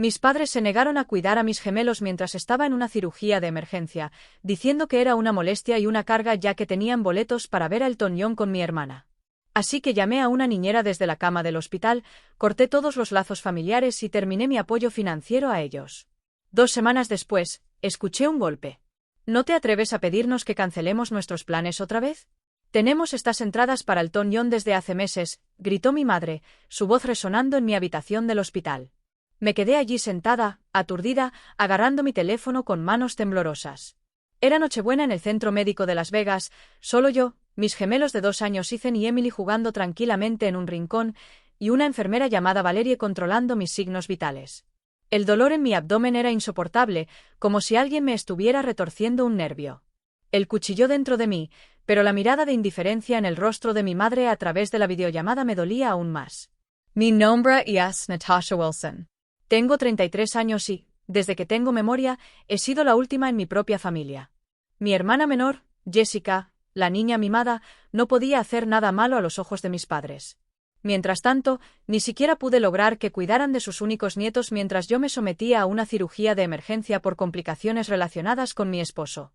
Mis padres se negaron a cuidar a mis gemelos mientras estaba en una cirugía de emergencia, diciendo que era una molestia y una carga ya que tenían boletos para ver a Elton John con mi hermana. Así que llamé a una niñera desde la cama del hospital, corté todos los lazos familiares y terminé mi apoyo financiero a ellos. 2 semanas después, escuché un golpe. ¿No te atreves a pedirnos que cancelemos nuestros planes otra vez? Tenemos estas entradas para Elton John desde hace meses, gritó mi madre, su voz resonando en mi habitación del hospital. Me quedé allí sentada, aturdida, agarrando mi teléfono con manos temblorosas. Era Nochebuena en el centro médico de Las Vegas, solo yo, mis gemelos de 2 años Ethan y Emily jugando tranquilamente en un rincón, y una enfermera llamada Valerie controlando mis signos vitales. El dolor en mi abdomen era insoportable, como si alguien me estuviera retorciendo un nervio. Él cuchilló dentro de mí, pero la mirada de indiferencia en el rostro de mi madre a través de la videollamada me dolía aún más. Mi nombre es Natasha Wilson. Tengo 33 años y, desde que tengo memoria, he sido la última en mi propia familia. Mi hermana menor, Jessica, la niña mimada, no podía hacer nada malo a los ojos de mis padres. Mientras tanto, ni siquiera pude lograr que cuidaran de sus únicos nietos mientras yo me sometía a una cirugía de emergencia por complicaciones relacionadas con mi esposo.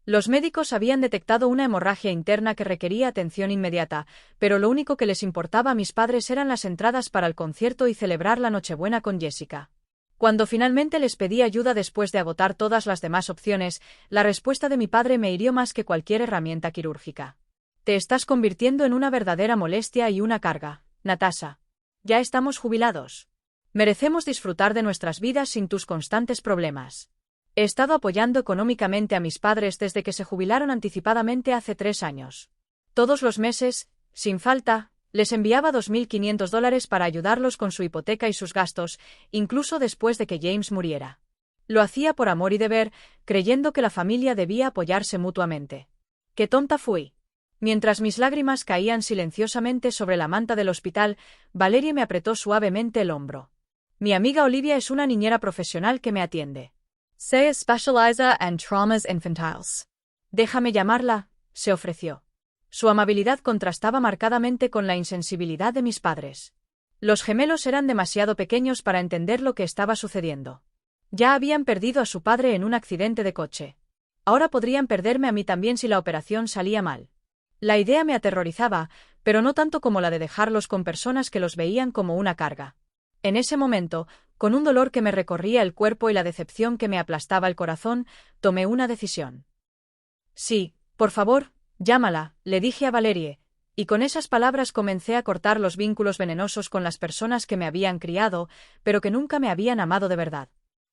Los médicos habían detectado una hemorragia interna que requería atención inmediata, pero lo único que les importaba a mis padres eran las entradas para el concierto y celebrar la Nochebuena con Jessica. Cuando finalmente les pedí ayuda después de agotar todas las demás opciones, la respuesta de mi padre me hirió más que cualquier herramienta quirúrgica. Te estás convirtiendo en una verdadera molestia y una carga, Natasha. Ya estamos jubilados. Merecemos disfrutar de nuestras vidas sin tus constantes problemas. He estado apoyando económicamente a mis padres desde que se jubilaron anticipadamente hace 3 años. Todos los meses, sin falta, les enviaba $2.500 para ayudarlos con su hipoteca y sus gastos, incluso después de que James muriera. Lo hacía por amor y deber, creyendo que la familia debía apoyarse mutuamente. ¡Qué tonta fui! Mientras mis lágrimas caían silenciosamente sobre la manta del hospital, Valerie me apretó suavemente el hombro. Mi amiga Olivia es una niñera profesional que me atiende. Se especializa en traumas infantiles. Déjame llamarla, se ofreció. Su amabilidad contrastaba marcadamente con la insensibilidad de mis padres. Los gemelos eran demasiado pequeños para entender lo que estaba sucediendo. Ya habían perdido a su padre en un accidente de coche. Ahora podrían perderme a mí también si la operación salía mal. La idea me aterrorizaba, pero no tanto como la de dejarlos con personas que los veían como una carga. En ese momento, con un dolor que me recorría el cuerpo y la decepción que me aplastaba el corazón, tomé una decisión. Sí, por favor, llámala, le dije a Valerie, y con esas palabras comencé a cortar los vínculos venenosos con las personas que me habían criado, pero que nunca me habían amado de verdad.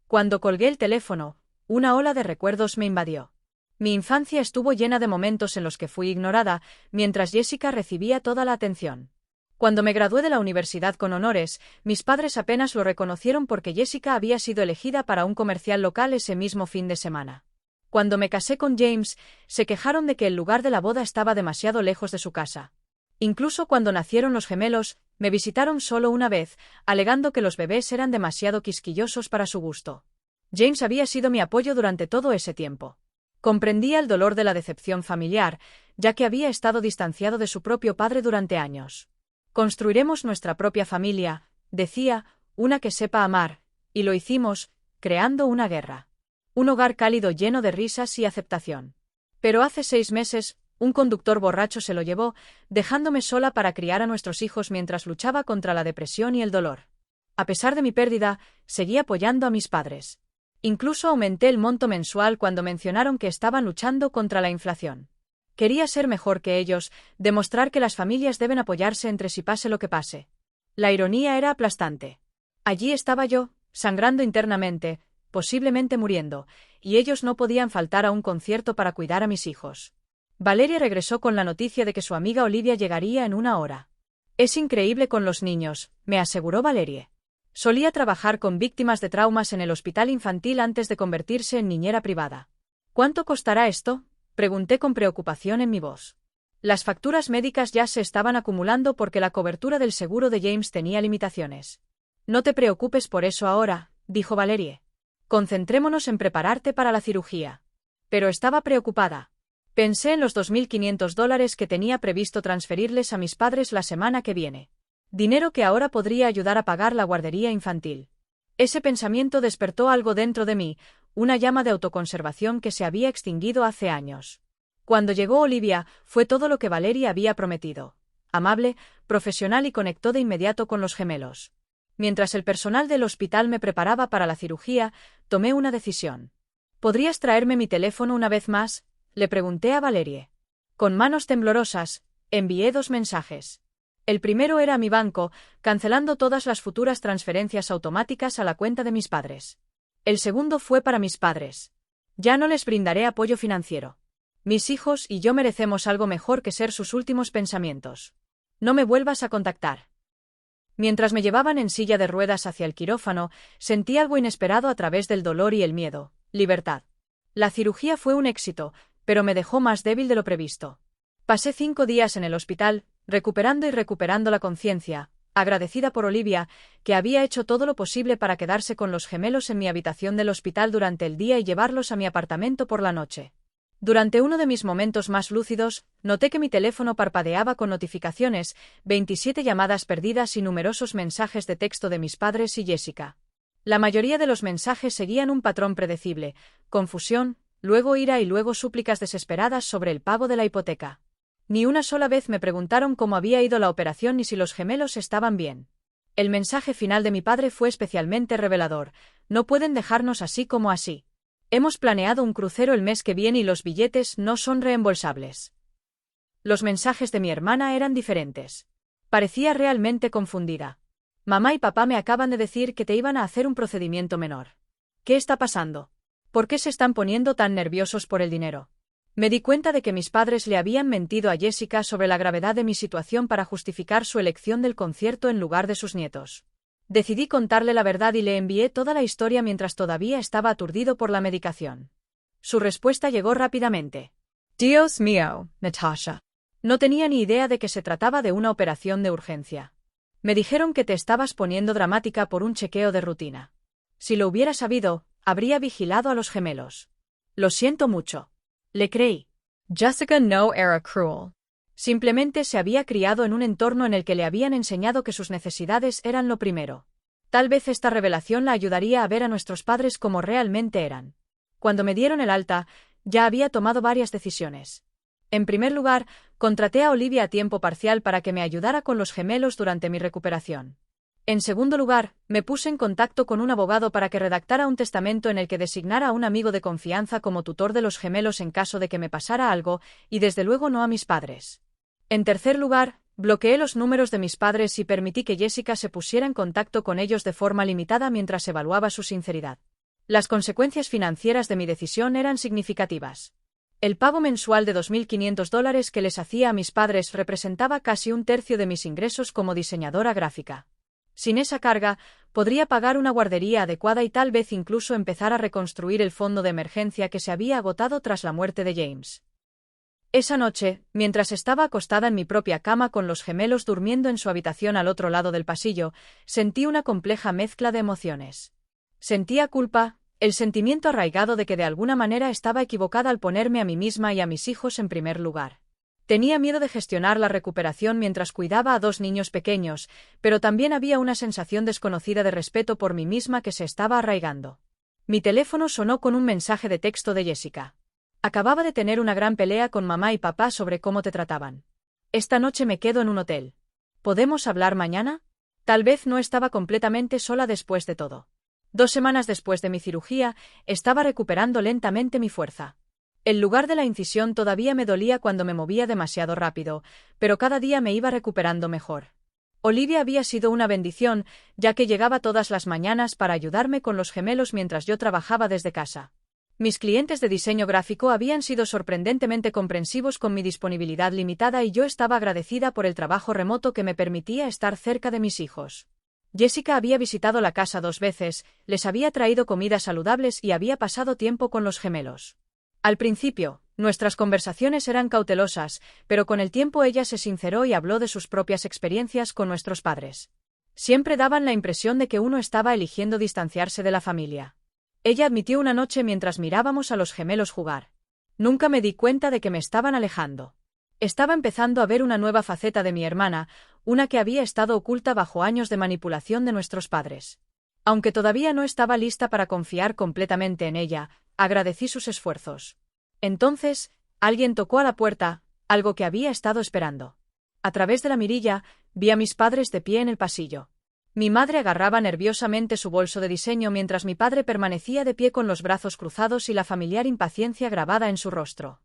Cuando colgué el teléfono, una ola de recuerdos me invadió. Mi infancia estuvo llena de momentos en los que fui ignorada, mientras Jessica recibía toda la atención. Cuando me gradué de la universidad con honores, mis padres apenas lo reconocieron porque Jessica había sido elegida para un comercial local ese mismo fin de semana. Cuando me casé con James, se quejaron de que el lugar de la boda estaba demasiado lejos de su casa. Incluso cuando nacieron los gemelos, me visitaron solo una vez, alegando que los bebés eran demasiado quisquillosos para su gusto. James había sido mi apoyo durante todo ese tiempo. Comprendía el dolor de la decepción familiar, ya que había estado distanciado de su propio padre durante años. Construiremos nuestra propia familia, decía, una que sepa amar, y lo hicimos, creando una guerra. Un hogar cálido lleno de risas y aceptación. Pero hace 6 meses, un conductor borracho se lo llevó, dejándome sola para criar a nuestros hijos mientras luchaba contra la depresión y el dolor. A pesar de mi pérdida, seguí apoyando a mis padres. Incluso aumenté el monto mensual cuando mencionaron que estaban luchando contra la inflación. Quería ser mejor que ellos, demostrar que las familias deben apoyarse entre sí pase lo que pase. La ironía era aplastante. Allí estaba yo, sangrando internamente, posiblemente muriendo, y ellos no podían faltar a un concierto para cuidar a mis hijos. Valerie regresó con la noticia de que su amiga Olivia llegaría en 1 hora. Es increíble con los niños, me aseguró Valerie. Solía trabajar con víctimas de traumas en el hospital infantil antes de convertirse en niñera privada. ¿Cuánto costará esto?, pregunté con preocupación en mi voz. Las facturas médicas ya se estaban acumulando porque la cobertura del seguro de James tenía limitaciones. No te preocupes por eso ahora, dijo Valerie. Concentrémonos en prepararte para la cirugía. Pero estaba preocupada. Pensé en los $2.500 que tenía previsto transferirles a mis padres la semana que viene. Dinero que ahora podría ayudar a pagar la guardería infantil. Ese pensamiento despertó algo dentro de mí, una llama de autoconservación que se había extinguido hace años. Cuando llegó Olivia, fue todo lo que Valerie había prometido. Amable, profesional y conectó de inmediato con los gemelos. Mientras el personal del hospital me preparaba para la cirugía, tomé una decisión. ¿Podrías traerme mi teléfono una vez más?, le pregunté a Valerie. Con manos temblorosas, envié 2 mensajes. El primero era a mi banco, cancelando todas las futuras transferencias automáticas a la cuenta de mis padres. El segundo fue para mis padres. Ya no les brindaré apoyo financiero. Mis hijos y yo merecemos algo mejor que ser sus últimos pensamientos. No me vuelvas a contactar. Mientras me llevaban en silla de ruedas hacia el quirófano, sentí algo inesperado a través del dolor y el miedo: libertad. La cirugía fue un éxito, pero me dejó más débil de lo previsto. Pasé 5 días en el hospital, recuperando y recuperando la conciencia, agradecida por Olivia, que había hecho todo lo posible para quedarse con los gemelos en mi habitación del hospital durante el día y llevarlos a mi apartamento por la noche. Durante uno de mis momentos más lúcidos, noté que mi teléfono parpadeaba con notificaciones, 27 llamadas perdidas y numerosos mensajes de texto de mis padres y Jessica. La mayoría de los mensajes seguían un patrón predecible: confusión, luego ira y luego súplicas desesperadas sobre el pago de la hipoteca. Ni una sola vez me preguntaron cómo había ido la operación ni si los gemelos estaban bien. El mensaje final de mi padre fue especialmente revelador: no pueden dejarnos así como así. Hemos planeado un crucero el mes que viene y los billetes no son reembolsables. Los mensajes de mi hermana eran diferentes. Parecía realmente confundida. Mamá y papá me acaban de decir que te iban a hacer un procedimiento menor. ¿Qué está pasando? ¿Por qué se están poniendo tan nerviosos por el dinero? Me di cuenta de que mis padres le habían mentido a Jessica sobre la gravedad de mi situación para justificar su elección del concierto en lugar de sus nietos. Decidí contarle la verdad y le envié toda la historia mientras todavía estaba aturdido por la medicación. Su respuesta llegó rápidamente. Dios mío, Natasha. No tenía ni idea de que se trataba de una operación de urgencia. Me dijeron que te estabas poniendo dramática por un chequeo de rutina. Si lo hubiera sabido, habría vigilado a los gemelos. Lo siento mucho. Le creí. Jessica no era cruel. Simplemente se había criado en un entorno en el que le habían enseñado que sus necesidades eran lo primero. Tal vez esta revelación la ayudaría a ver a nuestros padres como realmente eran. Cuando me dieron el alta, ya había tomado varias decisiones. En primer lugar, contraté a Olivia a tiempo parcial para que me ayudara con los gemelos durante mi recuperación. En segundo lugar, me puse en contacto con un abogado para que redactara un testamento en el que designara a un amigo de confianza como tutor de los gemelos en caso de que me pasara algo, y desde luego no a mis padres. En tercer lugar, bloqueé los números de mis padres y permití que Jessica se pusiera en contacto con ellos de forma limitada mientras evaluaba su sinceridad. Las consecuencias financieras de mi decisión eran significativas. El pago mensual de $2.500 que les hacía a mis padres representaba casi un tercio de mis ingresos como diseñadora gráfica. Sin esa carga, podría pagar una guardería adecuada y tal vez incluso empezar a reconstruir el fondo de emergencia que se había agotado tras la muerte de James. Esa noche, mientras estaba acostada en mi propia cama con los gemelos durmiendo en su habitación al otro lado del pasillo, sentí una compleja mezcla de emociones. Sentía culpa, el sentimiento arraigado de que de alguna manera estaba equivocada al ponerme a mí misma y a mis hijos en primer lugar. Tenía miedo de gestionar la recuperación mientras cuidaba a 2 niños pequeños, pero también había una sensación desconocida de respeto por mí misma que se estaba arraigando. Mi teléfono sonó con un mensaje de texto de Jessica. Acababa de tener una gran pelea con mamá y papá sobre cómo te trataban. Esta noche me quedo en un hotel. ¿Podemos hablar mañana? Tal vez no estaba completamente sola después de todo. 2 semanas después de mi cirugía, estaba recuperando lentamente mi fuerza. El lugar de la incisión todavía me dolía cuando me movía demasiado rápido, pero cada día me iba recuperando mejor. Olivia había sido una bendición, ya que llegaba todas las mañanas para ayudarme con los gemelos mientras yo trabajaba desde casa. Mis clientes de diseño gráfico habían sido sorprendentemente comprensivos con mi disponibilidad limitada y yo estaba agradecida por el trabajo remoto que me permitía estar cerca de mis hijos. Jessica había visitado la casa 2 veces, les había traído comidas saludables y había pasado tiempo con los gemelos. Al principio, nuestras conversaciones eran cautelosas, pero con el tiempo ella se sinceró y habló de sus propias experiencias con nuestros padres. Siempre daban la impresión de que uno estaba eligiendo distanciarse de la familia. Ella admitió una noche mientras mirábamos a los gemelos jugar. Nunca me di cuenta de que me estaban alejando. Estaba empezando a ver una nueva faceta de mi hermana, una que había estado oculta bajo años de manipulación de nuestros padres. Aunque todavía no estaba lista para confiar completamente en ella, agradecí sus esfuerzos. Entonces, alguien tocó a la puerta, algo que había estado esperando. A través de la mirilla, vi a mis padres de pie en el pasillo. Mi madre agarraba nerviosamente su bolso de diseño mientras mi padre permanecía de pie con los brazos cruzados y la familiar impaciencia grabada en su rostro.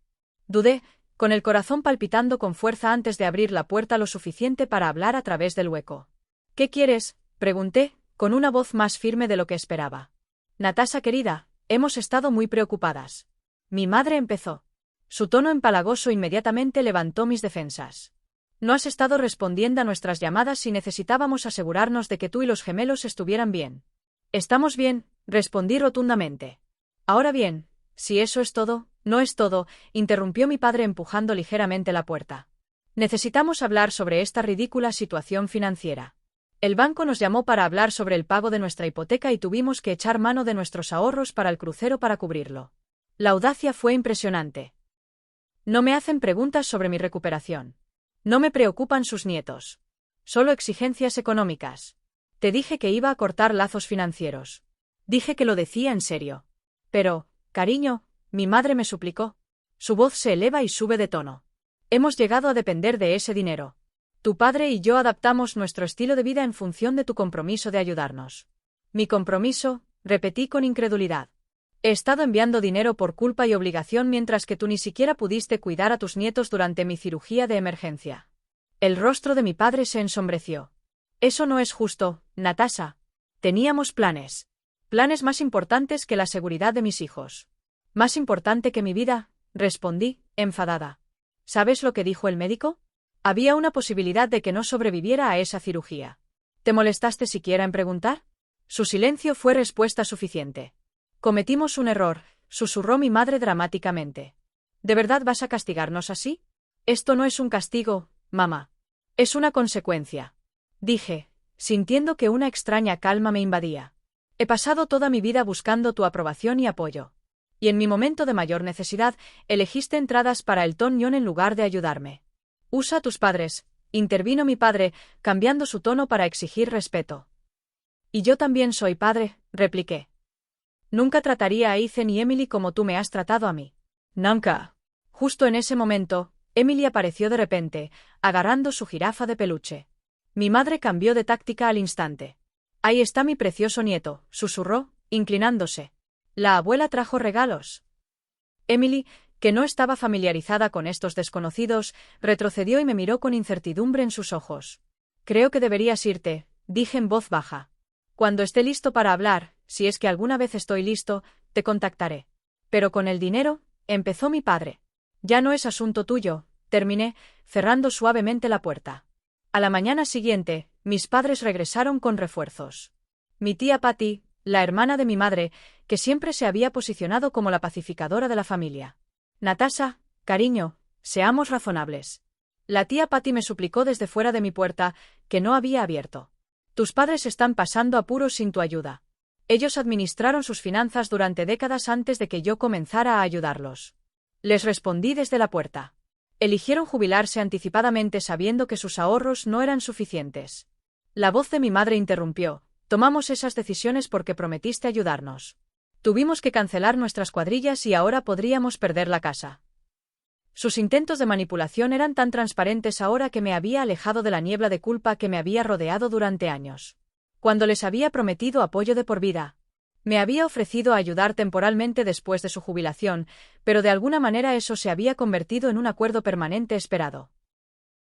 Dudé, con el corazón palpitando con fuerza antes de abrir la puerta lo suficiente para hablar a través del hueco. «¿Qué quieres?», pregunté, con una voz más firme de lo que esperaba. «Natasha querida, hemos estado muy preocupadas». Mi madre empezó. Su tono empalagoso inmediatamente levantó mis defensas. «No has estado respondiendo a nuestras llamadas si necesitábamos asegurarnos de que tú y los gemelos estuvieran bien». «Estamos bien», respondí rotundamente. «Ahora bien, si eso es todo». «No es todo», interrumpió mi padre empujando ligeramente la puerta. «Necesitamos hablar sobre esta ridícula situación financiera. El banco nos llamó para hablar sobre el pago de nuestra hipoteca y tuvimos que echar mano de nuestros ahorros para el crucero para cubrirlo». La audacia fue impresionante. No me hacen preguntas sobre mi recuperación. No me preocupan sus nietos. Solo exigencias económicas. Te dije que iba a cortar lazos financieros. Dije que lo decía en serio. Pero, cariño, mi madre me suplicó. Su voz se eleva y sube de tono. Hemos llegado a depender de ese dinero. Tu padre y yo adaptamos nuestro estilo de vida en función de tu compromiso de ayudarnos. Mi compromiso, repetí con incredulidad. He estado enviando dinero por culpa y obligación mientras que tú ni siquiera pudiste cuidar a tus nietos durante mi cirugía de emergencia. El rostro de mi padre se ensombreció. Eso no es justo, Natasha. Teníamos planes. Planes más importantes que la seguridad de mis hijos. Más importante que mi vida, respondí, enfadada. ¿Sabes lo que dijo el médico? Había una posibilidad de que no sobreviviera a esa cirugía. ¿Te molestaste siquiera en preguntar? Su silencio fue respuesta suficiente. Cometimos un error, susurró mi madre dramáticamente. ¿De verdad vas a castigarnos así? Esto no es un castigo, mamá. Es una consecuencia. Dije, sintiendo que una extraña calma me invadía. He pasado toda mi vida buscando tu aprobación y apoyo. Y en mi momento de mayor necesidad, elegiste entradas para el Elton John en lugar de ayudarme. Usa a tus padres, intervino mi padre, cambiando su tono para exigir respeto. Y yo también soy padre, repliqué. Nunca trataría a Ethan y Emily como tú me has tratado a mí. Nunca. Justo en ese momento, Emily apareció de repente, agarrando su jirafa de peluche. Mi madre cambió de táctica al instante. Ahí está mi precioso nieto, susurró, inclinándose. La abuela trajo regalos. Emily, que no estaba familiarizada con estos desconocidos, retrocedió y me miró con incertidumbre en sus ojos. Creo que deberías irte, dije en voz baja. Cuando esté listo para hablar, si es que alguna vez estoy listo, te contactaré. Pero con el dinero, empezó mi padre. Ya no es asunto tuyo, terminé, cerrando suavemente la puerta. A la mañana siguiente, mis padres regresaron con refuerzos. Mi tía Patty, la hermana de mi madre, que siempre se había posicionado como la pacificadora de la familia. Natasha, cariño, seamos razonables. La tía Patty me suplicó desde fuera de mi puerta, que no había abierto. Tus padres están pasando apuros sin tu ayuda. Ellos administraron sus finanzas durante décadas antes de que yo comenzara a ayudarlos. Les respondí desde la puerta. Eligieron jubilarse anticipadamente sabiendo que sus ahorros no eran suficientes. La voz de mi madre interrumpió. Tomamos esas decisiones porque prometiste ayudarnos. Tuvimos que cancelar nuestras cuadrillas y ahora podríamos perder la casa. Sus intentos de manipulación eran tan transparentes ahora que me había alejado de la niebla de culpa que me había rodeado durante años. Cuando les había prometido apoyo de por vida, me había ofrecido ayudar temporalmente después de su jubilación, pero de alguna manera eso se había convertido en un acuerdo permanente esperado.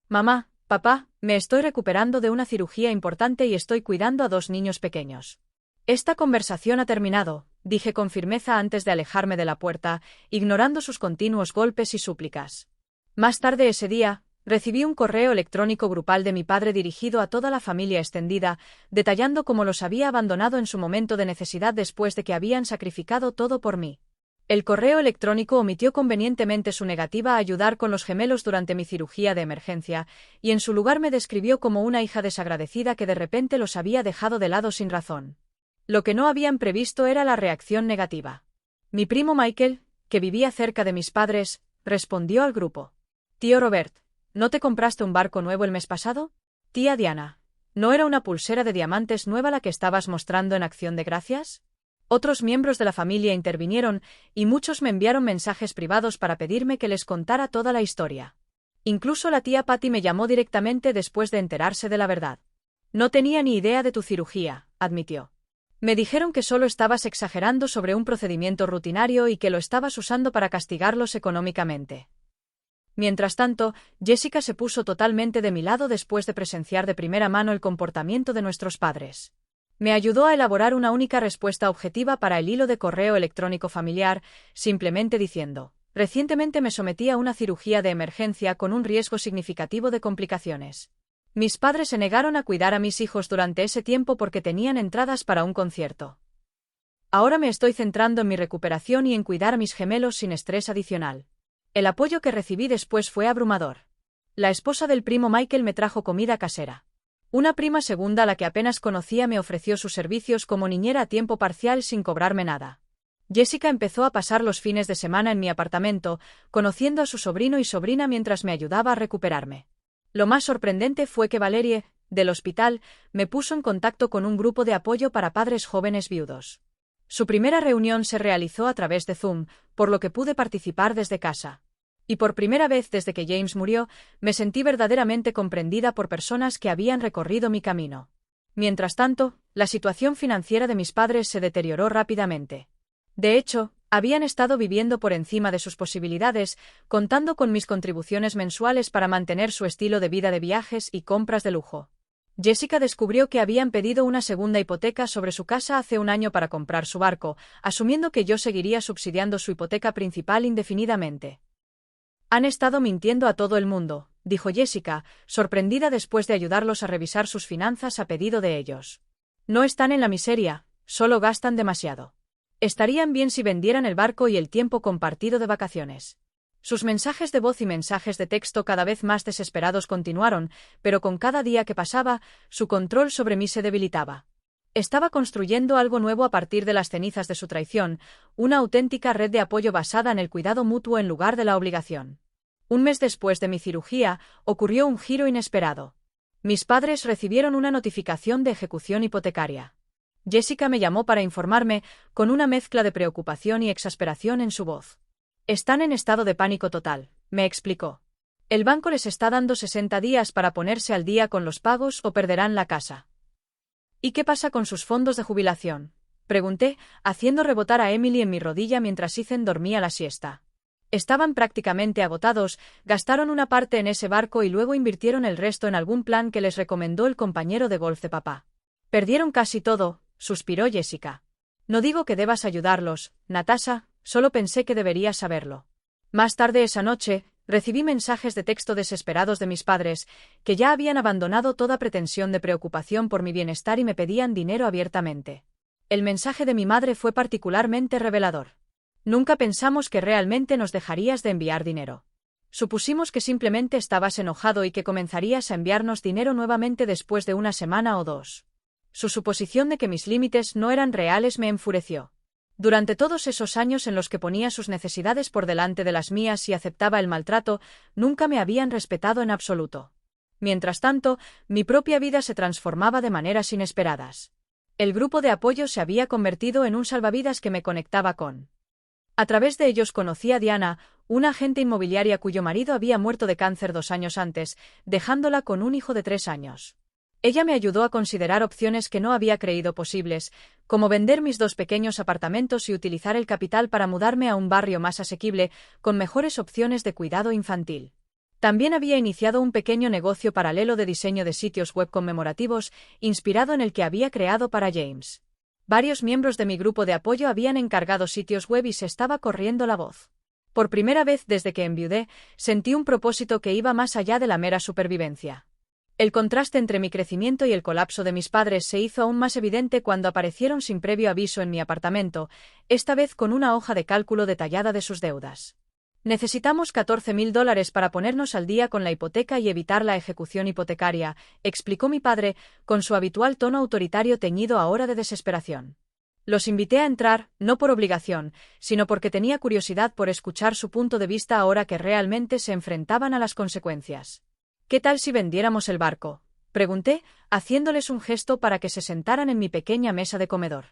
Mamá, papá, me estoy recuperando de una cirugía importante y estoy cuidando a 2 niños pequeños. Esta conversación ha terminado, dije con firmeza antes de alejarme de la puerta, ignorando sus continuos golpes y súplicas. Más tarde ese día, recibí un correo electrónico grupal de mi padre dirigido a toda la familia extendida, detallando cómo los había abandonado en su momento de necesidad después de que habían sacrificado todo por mí. El correo electrónico omitió convenientemente su negativa a ayudar con los gemelos durante mi cirugía de emergencia, y en su lugar me describió como una hija desagradecida que de repente los había dejado de lado sin razón. Lo que no habían previsto era la reacción negativa. Mi primo Michael, que vivía cerca de mis padres, respondió al grupo. Tío Robert, ¿no te compraste un barco nuevo el mes pasado? Tía Diana, ¿No era una pulsera de diamantes nueva la que estabas mostrando en Acción de Gracias? Otros miembros de la familia intervinieron, y muchos me enviaron mensajes privados para pedirme que les contara toda la historia. Incluso la tía Patty me llamó directamente después de enterarse de la verdad. No tenía ni idea de tu cirugía, admitió. Me dijeron que solo estabas exagerando sobre un procedimiento rutinario y que lo estabas usando para castigarlos económicamente. Mientras tanto, Jessica se puso totalmente de mi lado después de presenciar de primera mano el comportamiento de nuestros padres. Me ayudó a elaborar una única respuesta objetiva para el hilo de correo electrónico familiar, simplemente diciendo: recientemente me sometí a una cirugía de emergencia con un riesgo significativo de complicaciones. Mis padres se negaron a cuidar a mis hijos durante ese tiempo porque tenían entradas para un concierto. Ahora me estoy centrando en mi recuperación y en cuidar a mis gemelos sin estrés adicional. El apoyo que recibí después fue abrumador. La esposa del primo Michael me trajo comida casera. Una prima segunda a la que apenas conocía me ofreció sus servicios como niñera a tiempo parcial sin cobrarme nada. Jessica empezó a pasar los fines de semana en mi apartamento, conociendo a su sobrino y sobrina mientras me ayudaba a recuperarme. Lo más sorprendente fue que Valerie, del hospital, me puso en contacto con un grupo de apoyo para padres jóvenes viudos. Su primera reunión se realizó a través de Zoom, por lo que pude participar desde casa. Y por primera vez desde que James murió, me sentí verdaderamente comprendida por personas que habían recorrido mi camino. Mientras tanto, la situación financiera de mis padres se deterioró rápidamente. De hecho, habían estado viviendo por encima de sus posibilidades, contando con mis contribuciones mensuales para mantener su estilo de vida de viajes y compras de lujo. Jessica descubrió que habían pedido una segunda hipoteca sobre su casa hace un año para comprar su barco, asumiendo que yo seguiría subsidiando su hipoteca principal indefinidamente. Han estado mintiendo a todo el mundo, dijo Jessica, sorprendida después de ayudarlos a revisar sus finanzas a pedido de ellos. No están en la miseria, solo gastan demasiado. Estarían bien si vendieran el barco y el tiempo compartido de vacaciones. Sus mensajes de voz y mensajes de texto cada vez más desesperados continuaron, pero con cada día que pasaba, su control sobre mí se debilitaba. Estaba construyendo algo nuevo a partir de las cenizas de su traición, una auténtica red de apoyo basada en el cuidado mutuo en lugar de la obligación. Un mes después de mi cirugía, ocurrió un giro inesperado. Mis padres recibieron una notificación de ejecución hipotecaria. Jessica me llamó para informarme, con una mezcla de preocupación y exasperación en su voz. Están en estado de pánico total, me explicó. El banco les está dando 60 días para ponerse al día con los pagos o perderán la casa. ¿Y qué pasa con sus fondos de jubilación?, pregunté, haciendo rebotar a Emily en mi rodilla mientras Ethan dormía la siesta. Estaban prácticamente agotados, gastaron una parte en ese barco y luego invirtieron el resto en algún plan que les recomendó el compañero de golf de papá. Perdieron casi todo, suspiró Jessica. No digo que debas ayudarlos, Natasha, solo pensé que deberías saberlo. Más tarde esa noche, recibí mensajes de texto desesperados de mis padres, que ya habían abandonado toda pretensión de preocupación por mi bienestar y me pedían dinero abiertamente. El mensaje de mi madre fue particularmente revelador. Nunca pensamos que realmente nos dejarías de enviar dinero. Supusimos que simplemente estabas enojado y que comenzarías a enviarnos dinero nuevamente después de una semana o dos. Su suposición de que mis límites no eran reales me enfureció. Durante todos esos años en los que ponía sus necesidades por delante de las mías y aceptaba el maltrato, nunca me habían respetado en absoluto. Mientras tanto, mi propia vida se transformaba de maneras inesperadas. El grupo de apoyo se había convertido en un salvavidas que me conectaba con. A través de ellos conocí a Diana, una agente inmobiliaria cuyo marido había muerto de cáncer 2 años antes, dejándola con un hijo de 3 años. Ella me ayudó a considerar opciones que no había creído posibles, como vender mis 2 pequeños apartamentos y utilizar el capital para mudarme a un barrio más asequible, con mejores opciones de cuidado infantil. También había iniciado un pequeño negocio paralelo de diseño de sitios web conmemorativos, inspirado en el que había creado para James. Varios miembros de mi grupo de apoyo habían encargado sitios web y se estaba corriendo la voz. Por primera vez desde que enviudé, sentí un propósito que iba más allá de la mera supervivencia. El contraste entre mi crecimiento y el colapso de mis padres se hizo aún más evidente cuando aparecieron sin previo aviso en mi apartamento, esta vez con una hoja de cálculo detallada de sus deudas. Necesitamos $14,000 para ponernos al día con la hipoteca y evitar la ejecución hipotecaria, explicó mi padre, con su habitual tono autoritario teñido ahora de desesperación. Los invité a entrar, no por obligación, sino porque tenía curiosidad por escuchar su punto de vista ahora que realmente se enfrentaban a las consecuencias. ¿Qué tal si vendiéramos el barco?, Pregunté, haciéndoles un gesto para que se sentaran en mi pequeña mesa de comedor.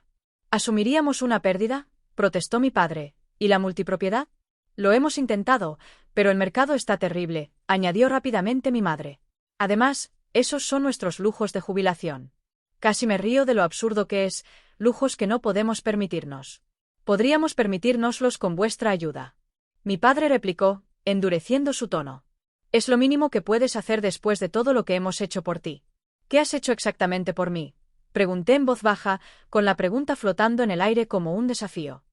¿Asumiríamos una pérdida?, protestó mi padre. ¿Y la multipropiedad? Lo hemos intentado, pero el mercado está terrible, añadió rápidamente mi madre. Además, esos son nuestros lujos de jubilación. Casi me río de lo absurdo que es, lujos que no podemos permitirnos. Podríamos permitírnoslos con vuestra ayuda. Mi padre replicó, endureciendo su tono. Es lo mínimo que puedes hacer después de todo lo que hemos hecho por ti. ¿Qué has hecho exactamente por mí?, pregunté en voz baja, con la pregunta flotando en el aire como un desafío.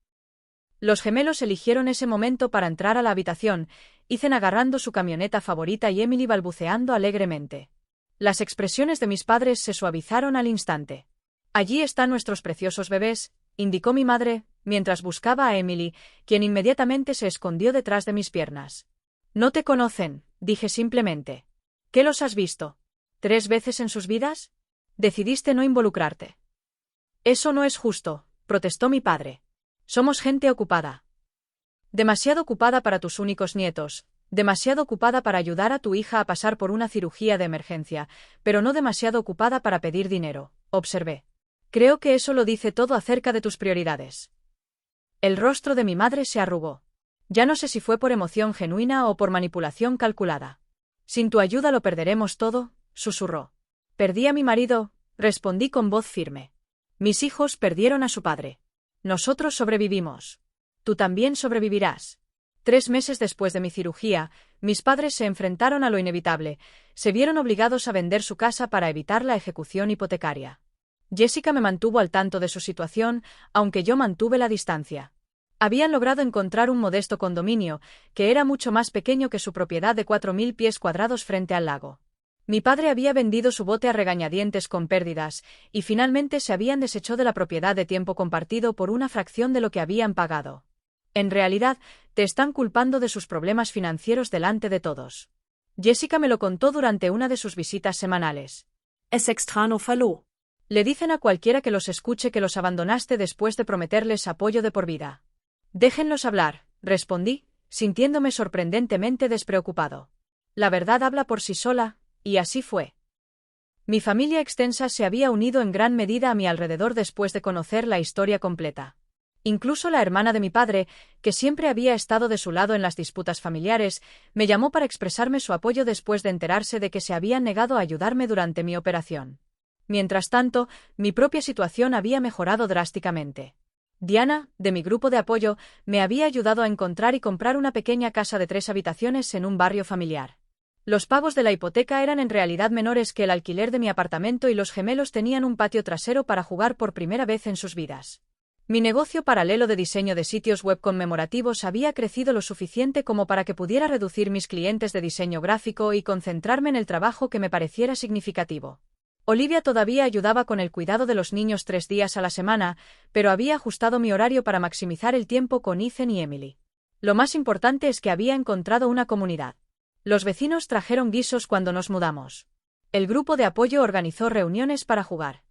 Los gemelos eligieron ese momento para entrar a la habitación, Ethan agarrando su camioneta favorita y Emily balbuceando alegremente. Las expresiones de mis padres se suavizaron al instante. Allí están nuestros preciosos bebés, indicó mi madre, mientras buscaba a Emily, quien inmediatamente se escondió detrás de mis piernas. No te conocen, dije simplemente. ¿Qué los has visto? ¿3 veces en sus vidas? Decidiste no involucrarte. Eso no es justo, protestó mi padre. Somos gente ocupada. Demasiado ocupada para tus únicos nietos, demasiado ocupada para ayudar a tu hija a pasar por una cirugía de emergencia, pero no demasiado ocupada para pedir dinero, observé. Creo que eso lo dice todo acerca de tus prioridades. El rostro de mi madre se arrugó. Ya no sé si fue por emoción genuina o por manipulación calculada. Sin tu ayuda lo perderemos todo, susurró. Perdí a mi marido, respondí con voz firme. Mis hijos perdieron a su padre. Nosotros sobrevivimos. Tú también sobrevivirás. 3 meses después de mi cirugía, mis padres se enfrentaron a lo inevitable, se vieron obligados a vender su casa para evitar la ejecución hipotecaria. Jessica me mantuvo al tanto de su situación, aunque yo mantuve la distancia. Habían logrado encontrar un modesto condominio, que era mucho más pequeño que su propiedad de 4.000 pies cuadrados frente al lago. Mi padre había vendido su bote a regañadientes con pérdidas, y finalmente se habían deshecho de la propiedad de tiempo compartido por una fracción de lo que habían pagado. En realidad, te están culpando de sus problemas financieros delante de todos. Jessica me lo contó durante una de sus visitas semanales. Es extraño faló. Le dicen a cualquiera que los escuche que los abandonaste después de prometerles apoyo de por vida. Déjenlos hablar, respondí, sintiéndome sorprendentemente despreocupado. La verdad habla por sí sola, y así fue. Mi familia extensa se había unido en gran medida a mi alrededor después de conocer la historia completa. Incluso la hermana de mi padre, que siempre había estado de su lado en las disputas familiares, me llamó para expresarme su apoyo después de enterarse de que se habían negado a ayudarme durante mi operación. Mientras tanto, mi propia situación había mejorado drásticamente. Diana, de mi grupo de apoyo, me había ayudado a encontrar y comprar una pequeña casa de 3 habitaciones en un barrio familiar. Los pagos de la hipoteca eran en realidad menores que el alquiler de mi apartamento y los gemelos tenían un patio trasero para jugar por primera vez en sus vidas. Mi negocio paralelo de diseño de sitios web conmemorativos había crecido lo suficiente como para que pudiera reducir mis clientes de diseño gráfico y concentrarme en el trabajo que me pareciera significativo. Olivia todavía ayudaba con el cuidado de los niños 3 días a la semana, pero había ajustado mi horario para maximizar el tiempo con Ethan y Emily. Lo más importante es que había encontrado una comunidad. Los vecinos trajeron guisos cuando nos mudamos. El grupo de apoyo organizó reuniones para jugar.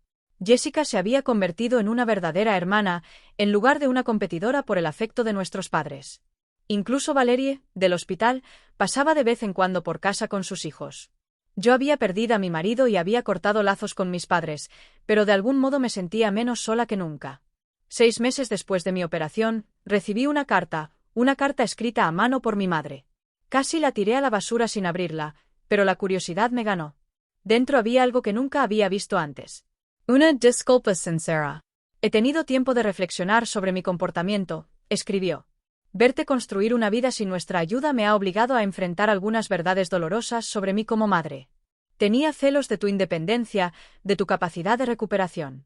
Jessica se había convertido en una verdadera hermana, en lugar de una competidora por el afecto de nuestros padres. Incluso Valerie, del hospital, pasaba de vez en cuando por casa con sus hijos. Yo había perdido a mi marido y había cortado lazos con mis padres, pero de algún modo me sentía menos sola que nunca. 6 meses después de mi operación, recibí una carta escrita a mano por mi madre. Casi la tiré a la basura sin abrirla, pero la curiosidad me ganó. Dentro había algo que nunca había visto antes. Una disculpa sincera. He tenido tiempo de reflexionar sobre mi comportamiento, escribió. Verte construir una vida sin nuestra ayuda me ha obligado a enfrentar algunas verdades dolorosas sobre mí como madre. Tenía celos de tu independencia, de tu capacidad de recuperación.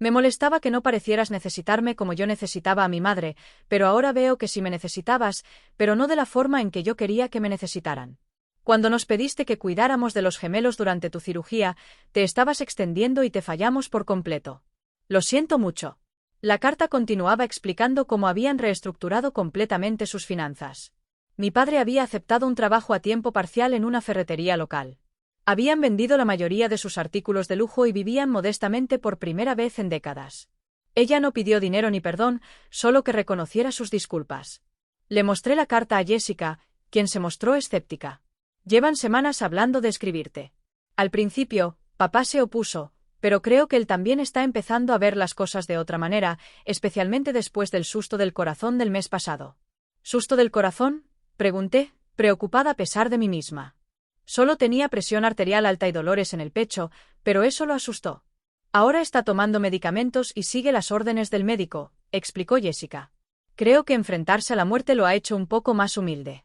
Me molestaba que no parecieras necesitarme como yo necesitaba a mi madre, pero ahora veo que sí me necesitabas, pero no de la forma en que yo quería que me necesitaran. Cuando nos pediste que cuidáramos de los gemelos durante tu cirugía, te estabas extendiendo y te fallamos por completo. Lo siento mucho. La carta continuaba explicando cómo habían reestructurado completamente sus finanzas. Mi padre había aceptado un trabajo a tiempo parcial en una ferretería local. Habían vendido la mayoría de sus artículos de lujo y vivían modestamente por primera vez en décadas. Ella no pidió dinero ni perdón, solo que reconociera sus disculpas. Le mostré la carta a Jessica, quien se mostró escéptica. Llevan semanas hablando de escribirte. Al principio, papá se opuso, pero creo que él también está empezando a ver las cosas de otra manera, especialmente después del susto del corazón del mes pasado. ¿Susto del corazón?, pregunté, preocupada a pesar de mí misma. Solo tenía presión arterial alta y dolores en el pecho, pero eso lo asustó. Ahora está tomando medicamentos y sigue las órdenes del médico, explicó Jessica. Creo que enfrentarse a la muerte lo ha hecho un poco más humilde.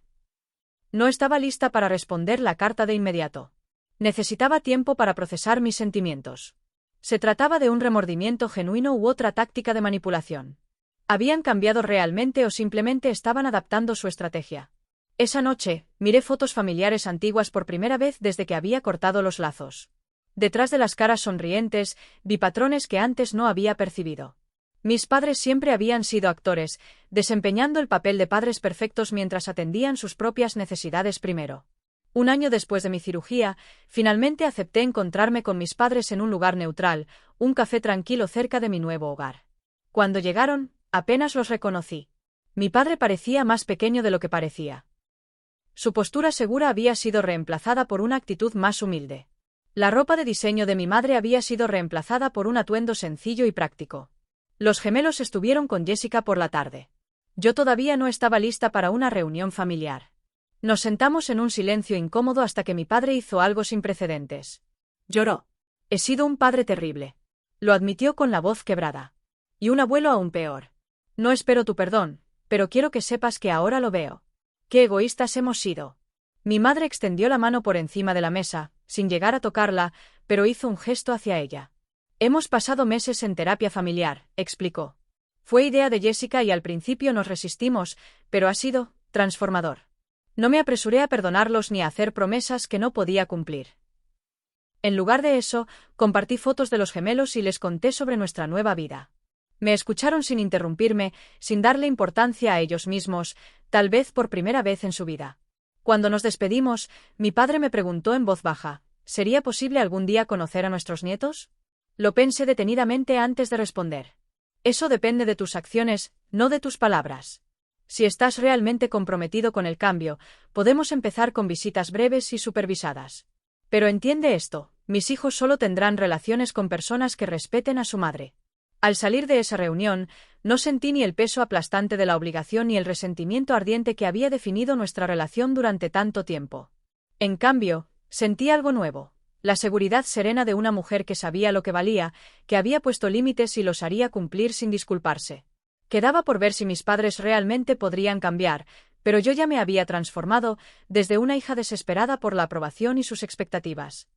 No estaba lista para responder la carta de inmediato. Necesitaba tiempo para procesar mis sentimientos. ¿Se trataba de un remordimiento genuino u otra táctica de manipulación? ¿Habían cambiado realmente o simplemente estaban adaptando su estrategia? Esa noche, miré fotos familiares antiguas por primera vez desde que había cortado los lazos. Detrás de las caras sonrientes, vi patrones que antes no había percibido. Mis padres siempre habían sido actores, desempeñando el papel de padres perfectos mientras atendían sus propias necesidades primero. Un año después de mi cirugía, finalmente acepté encontrarme con mis padres en un lugar neutral, un café tranquilo cerca de mi nuevo hogar. Cuando llegaron, apenas los reconocí. Mi padre parecía más pequeño de lo que parecía. Su postura segura había sido reemplazada por una actitud más humilde. La ropa de diseño de mi madre había sido reemplazada por un atuendo sencillo y práctico. Los gemelos estuvieron con Jessica por la tarde. Yo todavía no estaba lista para una reunión familiar. Nos sentamos en un silencio incómodo hasta que mi padre hizo algo sin precedentes. Lloró. He sido un padre terrible. Lo admitió con la voz quebrada. Y un abuelo aún peor. No espero tu perdón, pero quiero que sepas que ahora lo veo. Qué egoístas hemos sido. Mi madre extendió la mano por encima de la mesa, sin llegar a tocarla, pero hizo un gesto hacia ella. Hemos pasado meses en terapia familiar, explicó. Fue idea de Jessica y al principio nos resistimos, pero ha sido transformador. No me apresuré a perdonarlos ni a hacer promesas que no podía cumplir. En lugar de eso, compartí fotos de los gemelos y les conté sobre nuestra nueva vida. Me escucharon sin interrumpirme, sin darle importancia a ellos mismos, tal vez por primera vez en su vida. Cuando nos despedimos, mi padre me preguntó en voz baja, ¿sería posible algún día conocer a nuestros nietos? Lo pensé detenidamente antes de responder. Eso depende de tus acciones, no de tus palabras. Si estás realmente comprometido con el cambio, podemos empezar con visitas breves y supervisadas. Pero entiende esto, mis hijos solo tendrán relaciones con personas que respeten a su madre. Al salir de esa reunión, no sentí ni el peso aplastante de la obligación ni el resentimiento ardiente que había definido nuestra relación durante tanto tiempo. En cambio, sentí algo nuevo, la seguridad serena de una mujer que sabía lo que valía, que había puesto límites y los haría cumplir sin disculparse. Quedaba por ver si mis padres realmente podrían cambiar, pero yo ya me había transformado, desde una hija desesperada por la aprobación y sus expectativas.